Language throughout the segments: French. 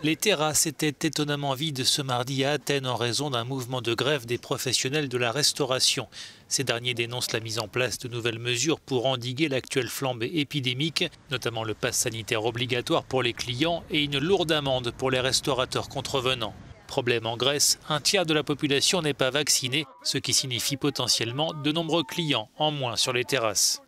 Les terrasses étaient étonnamment vides ce mardi à Athènes en raison d'un mouvement de grève des professionnels de la restauration. Ces derniers dénoncent la mise en place de nouvelles mesures pour endiguer l'actuelle flambée épidémique, notamment le pass sanitaire obligatoire pour les clients et une lourde amende pour les restaurateurs contrevenants. Problème en Grèce, un tiers de la population n'est pas vaccinée, ce qui signifie potentiellement de nombreux clients en moins sur les terrasses.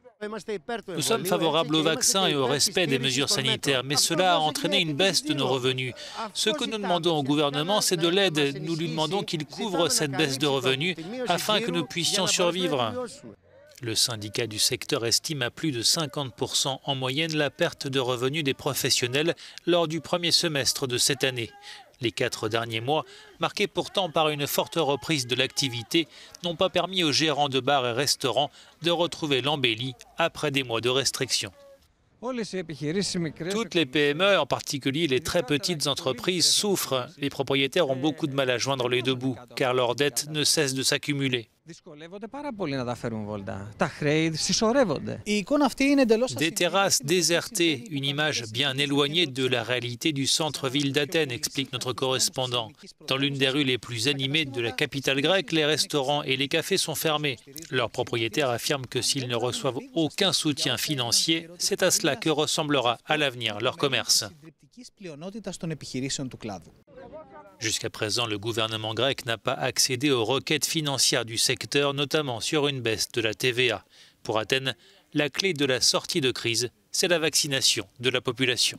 Nous sommes favorables au vaccin et au respect des mesures sanitaires, mais cela a entraîné une baisse de nos revenus. Ce que nous demandons au gouvernement, c'est de l'aide. Nous lui demandons qu'il couvre cette baisse de revenus afin que nous puissions survivre. Le syndicat du secteur estime à plus de 50% en moyenne la perte de revenus des professionnels lors du premier semestre de cette année. Les 4 derniers mois, marqués pourtant par une forte reprise de l'activité, n'ont pas permis aux gérants de bars et restaurants de retrouver l'embellie après des mois de restrictions. Toutes les PME, en particulier les très petites entreprises, souffrent. Les propriétaires ont beaucoup de mal à joindre les deux bouts, car leurs dettes ne cessent de s'accumuler. Des terrasses désertées, une image bien éloignée de la réalité du centre-ville d'Athènes, explique notre correspondant. Dans l'une des rues les plus animées de la capitale grecque, les restaurants et les cafés sont fermés. Leurs propriétaires affirment que s'ils ne reçoivent aucun soutien financier, c'est à cela que ressemblera à l'avenir leur commerce. Jusqu'à présent, le gouvernement grec n'a pas accédé aux requêtes financières du secteur, notamment sur une baisse de la TVA. Pour Athènes, la clé de la sortie de crise, c'est la vaccination de la population.